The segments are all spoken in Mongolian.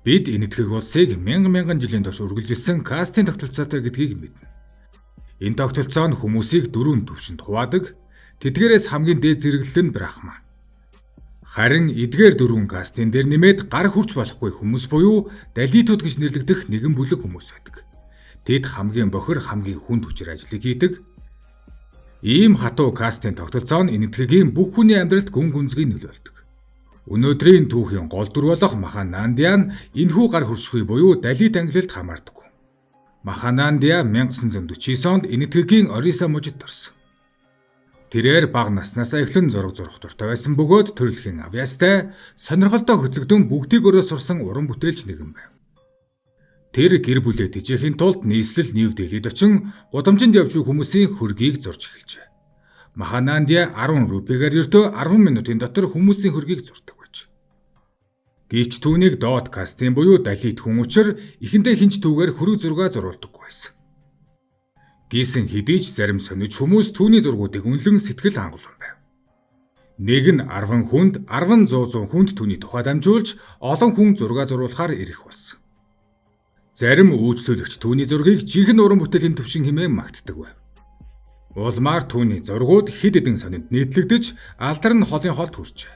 Бид энэтхэг улсыг мянган жилийн турш үргэлжилсэн кастын тогтолцоотой гэдгийг мэднэ. Энэ тогтолцоо нь хүмүүсийг дөрвөн түвшинд хуваадаг. Тэдгээрээс хамгийн дээд зэрэглэл нь Брахма. Харин эдгээр дөрвөн кастын дээр нэмээд гар хүрч болохгүй хүмүүс буюу далитууд гэж нэрлэгдэх нэгэн бүлэг хүмүүс байдаг. Тэд хамгийн бохир, хамгийн хүнд хүчээр ажлыг хийдэг. Ийм хатуу кастын тогтолцоо нь энэтхэгийн бүх хүний амьдралд гүн гүнзгий нөлөөлдөг. Өнөөдрийн түүхийн гол дүр болох Маханандия нь энэхүү гар хүршгүй буюу далит ангилалд хамаардаг. Маханандия 1949 онд энэтхэгийн Ориса мужид төрсөн. Тэрээр бага наснаасаа эхлэн зураг зурх дуртай байсан бөгөөд төрөлхийн авьяастай, сонирхолтой хөтлөгдөн бүгдийг өөрөө сурсан уран бүтээлч нэгэн байв. Тэр гэр бүлээ тэжээхийн тулд нийслэл Нью Делид очин гудамжинд явж буй хүмүүсийн хөргийг зурж эхэлжээ. Маханандия 10 рупигаар ердөө 10 минутын дотор хүмүүсийн хөргийг зурдаг байж. Гэвч түүнийг доод кастын буюу далит хүн учир эхэндээ хинч түүгээр хөрөг зураг зурулдаггүй байсан. Гисэн хэдий ч зарим сониж хүмүүс түүний зургуудыг үнэлэн сэтгэл хангалуун байв. Нэг нь 10 хүнд 10 хүнд түүний тухай дамжуулж олон хүн зураг зурулахаар ирэх болсон. Зарим үйлчлүүлэгч түүний зургийг жинхэнэ уран бүтээлийн төвшин хэмээн магтдаг байв. Улмаар түүний зургууд хэд хэдэн сонинд нийтлэгдэж алдар нь холын холд хүрчээ.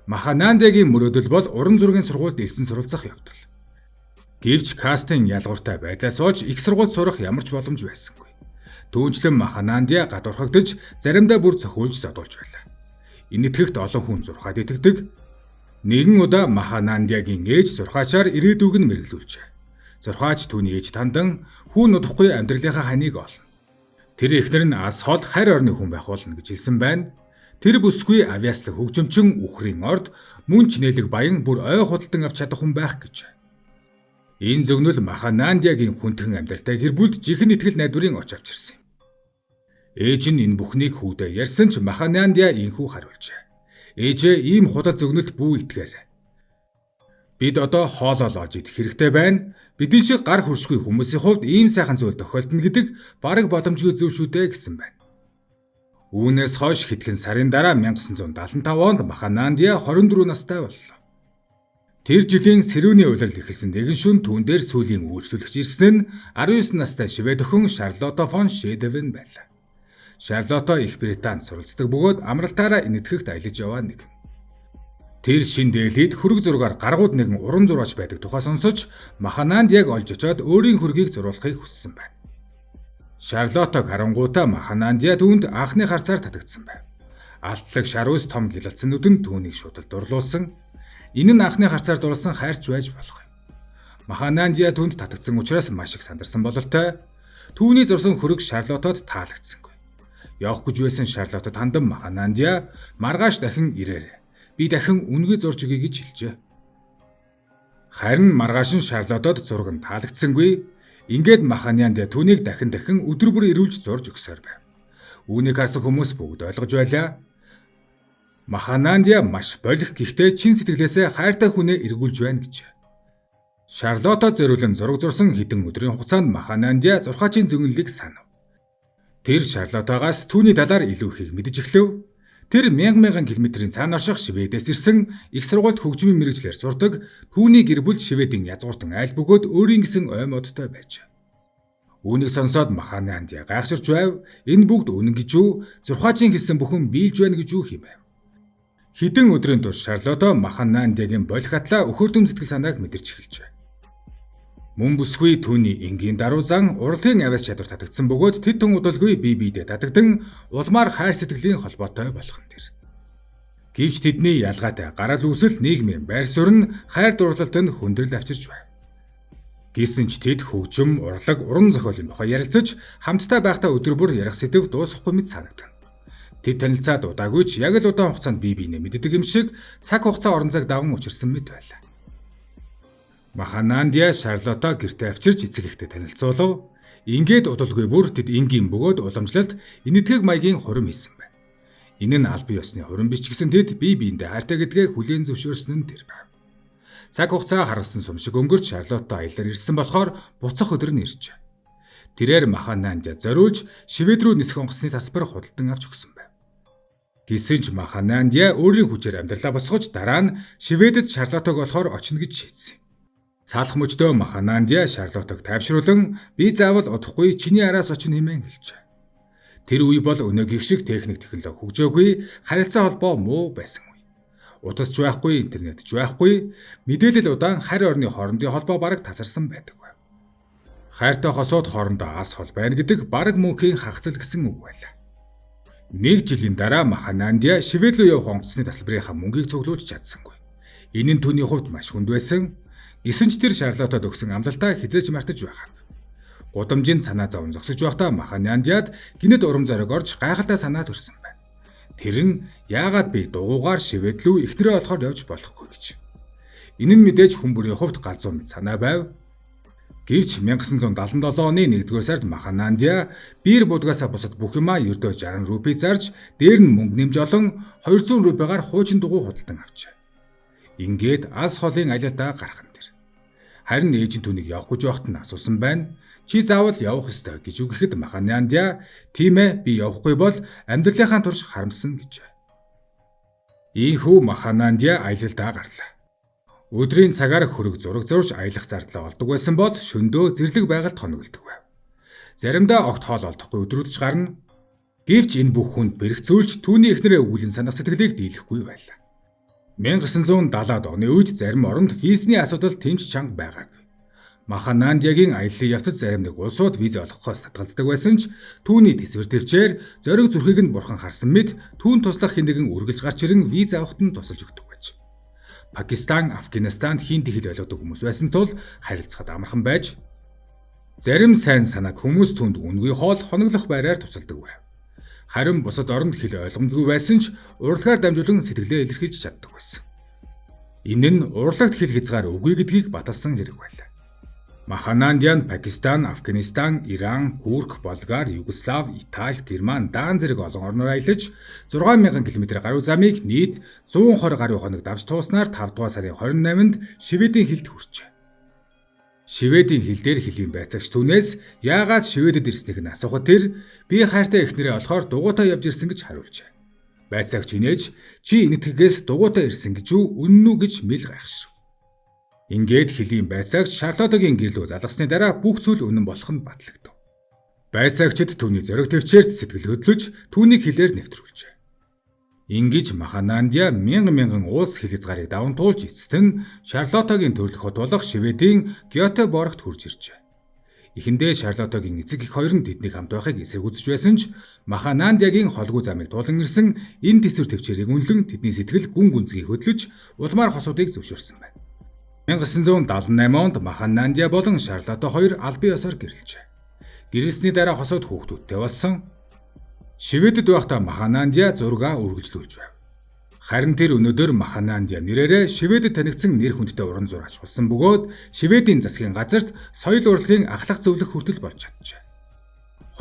Маханандиагийн мөрөөдөл бол уран зургийн сургуульд элсэн суралцах явдал. Гэвч кастын ялгууртай байдлаас болж их сургууль сурах ямар ч боломж байсангүй. Түүнчлэн Маханандия гадуурхагдж заримдаа бүр цохиулж задуулж байлаа. Энэтхэгт олон хүн зурхаад итгэдэг. Нэгэн удаа Маханандиагийн ээж зурхаачаар ирээдүйг нь мэргэлүүлжээ. Зурхаач түүний ээж тандан хүн удахгүй амьдралынхаа ханыг олно. Тэр эхнэр нь аз хол харь орны хүн байх болно гэж хэлсэн байна. Тэр бүсгүй авьяаслаг хөгжимчин үхрийн орд мөн ч нээлэг баян бүр ой худалдан авч чадах хүн байх гэж. Энэ зөвнөл Маханандиагийн хүндхэн амьдралтай гэр бүлд жихэн итгэл найдварын оч авчирсан юм. Ээж нь энэ бүхнийг хүүдээ ярьсан ч Маханандия инхүү хариулжээ. Ээжээ ийм худал зөвнөлд бүү итгээр. Бид одоо хоолоо лоож идэх хэрэгтэй байна. Бидний шиг гар хүршгүй хүмүүсийн хувьд ийм сайхан зүйл тохиолдно гэдэг бараг боломжгүй зөв шүү дээ гэсэн байна. Үүнээс хойш хэдхэн сарын дараа 1975 онд Маханандия 24 настай боллоо. Тэр жилийн сэрүүний улирал эхэлсэн нэгэн шөнө түүн дээр сүүлийн үйлчлүүлэгч ирсэн нь 19 настай швед охин Шарлотта фон Шедевен байлаа. Шарлотта Их Британд суралцдаг бөгөөд амралтаараа энэтхэгт аялаж яваа нэг. Тэр шин дээлид хөрөг зургаар гаргууд нэгэн уран зураач байдаг тухай сонсож Маханандиаг олж очоод өөрийн хөргийг зурулахыг хүссэн байна. Шарлоттог харангуйтаа Маханандия түүнд анхны харцаар татагдсан байв. Алтлаг шарус том гялалцсан нүдэнд түүнийг шуудал дурлуулсан. Энэ нь анхны харцаар дурласан хайрч байж болох юм. Маханандия түүнд татагдсан учраас маш их сандарсан бололтой. Түүний зурсан хөрөг Шарлоттод таалагдсангүй. Явах гэж байсан Шарлоттод хандан Маханандия маргааш дахин ирээрэй. Би дахин үнгээ зурж өгье гэж хэлжээ. Харин маргааш нь Шарлоттод зураг нь таалагдсангүй. Ингээд Маханандия түүнийг дахин өдөр бүр ирүүлж зурж өгсөөр байв. Үүнийг харсан хүмүүс бүгд ойлгож байлаа. Маханандия маш болох гэхдээ чин сэтгэлээсээ хайртай хүнээ эргүүлж байна гэж. Шарлотта зориулан зураг зурсан хэдэн өдрийн хугацаанд Маханандия зурхаачийн зөгнөлийг санав. Тэр Шарлоттагаас түүний талаар илүү ихийг мэдэж эхлэв. Тэр мянган километрийн цаана орших Шведээс ирсэн их сургуульд хөгжмийн мэргэжлэр зурдаг. Түүний гэр бүл Шведийн язгууртан айл бөгөөд өөрийн гэсэн ой модтой байж. Үүнийг сонсоод Маханандия гайхширч байв. Энэ бүгд үнэн гэж үү? Зурхаачийн хэлсэн бүхэн биелж байна гэж үү хэмэв. Хэдэн өдрийн турш Шарлотта Маханандиагийн болох атлаа өхөрдөм сэтгэл санааг мэдэрч эхэлжээ. Мөн бүсгүй түүний энгийн даруй зан урлагийн авяас чадвар татагдсан бөгөөд тэд тун удалгүй бие биедээ татагдан улмаар хайр сэтгэлийн холбоотой болох нь тэр. Гэвч тэдний ялгаатай гарал үүсэл нийгмийн байр суурь нь хайр дурлалтанд хүндрэл авчирч байв. Гэсэн ч тэд хөгжим, урлаг, уран зохиолын тухай ярилцаж хамтдаа байхдаа өдөр бүр ярих сэдв дуусахгүй мэт санагдана. Тэд танилцаад удаагүй ч яг л удаан хугацаанд бие биенээ мэддэг юм шиг цаг хугацаа орон зайг даван учирсан мэт байлаа. Маханандия Шарлотта гэртээ авчирч эцэг эхтэй танилцуулав. Ингээд удалгүй бүр тэд энгийн бөгөөд уламжлалт энэтхэг маягийн хурим хийсэн байна. Энэ нь албан ёсны хурим биш гэсэн тэд бие биендээ хайртай гэдгээ хүлээн зөвшөөрсөн нь тэр байв. Цаг хугацаа харгалсан сум шиг өнгөрч Шарлотта аялаар ирсэн болохоор буцах өдөр нь иржээ. Тэрээр Маханандия зориулж Швед рүү нисэх онгоцны тасбар худалдан авч өгсөн байв. Гэсэн ч Маханандия өөрийн хүчээр амьдралаа босгож дараа нь Шведэд Шарлоттог болохоор очно гэж шийдсэн. Цаалах мөчдөө Маханандя Шарлотог тайвшруулан "Би заавал удахгүй чиний араас очно" хэмээн хэлжээ. Тэр үе бол өнөөгийн шиг техник технологи хөгжөөгүй, харилцаа холбоо муу байсан үе. Утасч байхгүй, интернетч байхгүй, мэдээлэл удаан харь орны хоорондын холбоо бараг тасарсан байдаг байв. Хайртай хосууд хоорондоо ас хол байна гэдэг бараг мөнхийн хагцал гэсэн үг байлаа. Нэг жилийн дараа Маханандя Швед руу явах онгоцны тасалбарынхаа мөнгийг цуглуулж чадсангүй. Энэ нь түүний хувьд маш хүнд байсан. Гэсэн ч тэр Шарлотод өгсөн амлалтаа хизээж мартаж байгаагүй. Гудамжинд санаа зовн зогсож байхдаа Маханандяд гинэд урам зориг орж гайхалтай санаа төрсөн байна. Тэр нь яагаад би дугуйгаар Швед рүү эхнэрээ олохоор явж болохгүй гэж. Энэ нь мэдээж хүн бүрийн хувьд галзуу мэт санаа байв. Гэвч 1977 оны 1-р сард Маханандя биер будгаасаа бусад бүх юмаа ердөө 60 рупий зарж, дээр нь мөнгө нэмж олон 200 рупигаар хуучин дугуй худалдан авчээ. Ингээд ас холын аялалдаа гархан тэр. Харин ээж нь түүнийг явах гэж байхад нь асуусан байна. "Чи заавал явах ёстой" гэж үгэхэд Маханандя "Тийм ээ, би явахгүй бол амьдралынхаа турш харамсан" гэжээ. Ийхүү Маханандя аялалдаа гарлаа. Өдрийн цагаар хөрөг зураг зурж аялах зардлаа олдог байсан бол шөндөө зэрлэг байгальд хоногддог байв. Заримдаа огт хоол олдохгүй өдрүүд ч гарна. Гэвч энэ бүх хүнд бэрхцүүлж түүний эхнэрээ өвлөн санах сэтгэлийг дийлэхгүй байлаа. 1970-ад оны үед зарим оронд визний асуудал тэмч чанга байгаагүй. Маханандягийн аяллаа явцад зарим нэг улсууд виз олгохоос татгалздаг байсан ч түүний тэсвэр төвчээр зориг зүрхийг нь бурхан харсан мэт түүн туслах хинэгэн үргэлж гарч ирэн виз авахт нь тусалж өгдөг байж. Пакистан, Афганистанд хинт их ойлгодог хүмүүс байсан тул харилцахад амархан байж, зарим сайн санааг хүмүүс түнд үнгүй хоол хоноглох байраар тусалдаг байв. Харин бусад оронд хэл ойлгомжгүй байсан ч урлагаар дамжуулан сэтгэлээ илэрхийлж чаддаг байсан. Энэ нь урлагт хэл хязгаар үгүй гэдгийг баталсан хэрэг байлаа. Маханандянд Пакистан, Афганистан, Иран, Турк, Болгар, Югослав, Итали, Герман, Дан зэрэг олон орноор аялаж 6000 км гаруй замыг нийт 120 гаруй хоног давж тууснаар 5 дугаар сарын 28-нд Шведийн хилд хүрчээ. Шведийн хил дээр хэлийн байцаагч түүнээс яагаад Шведэд ирснийг нь асуухад тэр "Би хайртай эхнэрээ олохоор дугуйтаа явж ирсэн" гэж хариулжээ. Байцаагч инээж "Чи энэтхгээс дугуйтаа ирсэн гэж үү, үнэн үү" гэж мэл гайхшив. Ингээд хэлийн байцаагч Шарлотогийн гэрлөө залгасны дараа бүх зүйл үнэн болох нь батлагдав. Байцаагчид түүний зориг төвчээрт сэтгэл хөдлөж түүнийг хэлээр нэвтрүүлжээ. Ингэж Маханандя мянган улс хэл хязгаарыг даван туулж эцэст нь Шарлотогийн төрөлх хот болох Шведийн Гётеборгт хурж иржээ. Эхэндээ Шарлотогийн эцэг эх хоёр нь тэднийг хамт байхыг эсрэг үзэж байсан ч Маханандягийн холгүй замыг туулан ирсэн энэ тэсвэр төвчээрийг үнэлэн тэдний сэтгэл гүн гүнзгий хөдлөж улмаар хосуудыг зөвшөөрсөн байна. 1978 онд Маханандя болон Шарлото хоёр албан ёсоор гэрлэжээ. Гэрэлсний дараа хосууд хүүхдүүдтэй болсон. Шведэд байхдаа Маханандя зургаа үргэлжлүүлж байв. Харин тэр өнөөдөр Маханандя нэрээрээ Шведэд танигдсан нэр хүндтэй уран зураач болсон бөгөөд Шведийн засгийн газарт соёл урлагийн ахлах зөвлөх хүртэл болж чаджээ.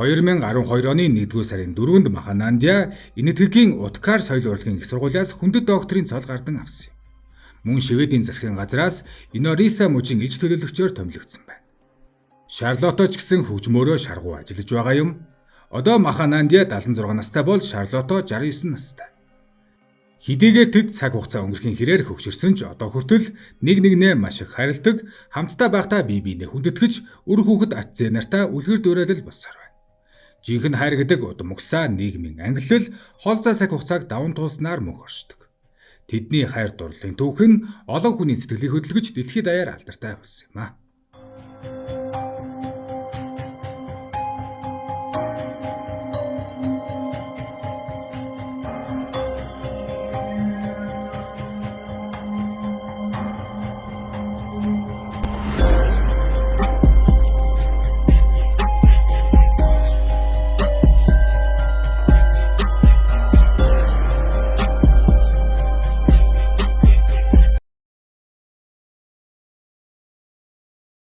2012 оны 1-р сарын 4-нд Маханандя энэтхэгийн Уткар соёл урлагийн их сургуулиас хүндэт докторийн цол гардан авсан юм. Мөн Шведийн засгийн газраас Инориса мужийн иж төлөөлөгчөөр томилогдсон байна. Шарлото ч гэсэн хөгжмөөрөө шаргуу ажиллаж байгаа юм. Одоо Маханандя 76 настай бол Шарлото 69 настай. Хэдийгээр тэд цаг хугацаа өнгөрхийн хэрээр хөгжирсэн ч одоо хүртэл нэг нэгнээ маш их харилдаг, хамтдаа байхдаа бие биенээ хүндэтгэж, үр хүүхэд ач зээ нартай үлгэр дуурайл болсоор байна. Жинхэнэ хайр гэдэг удам угсаа нийгмийн ангиллал хол зай цаг хугацааг даван туулснаар мөнх оршдог. Тэдний хайр дурлалын түүх нь олон хүний сэтгэлийг хөдөлгөж дэлхийд даяар алдартай болсон юм а.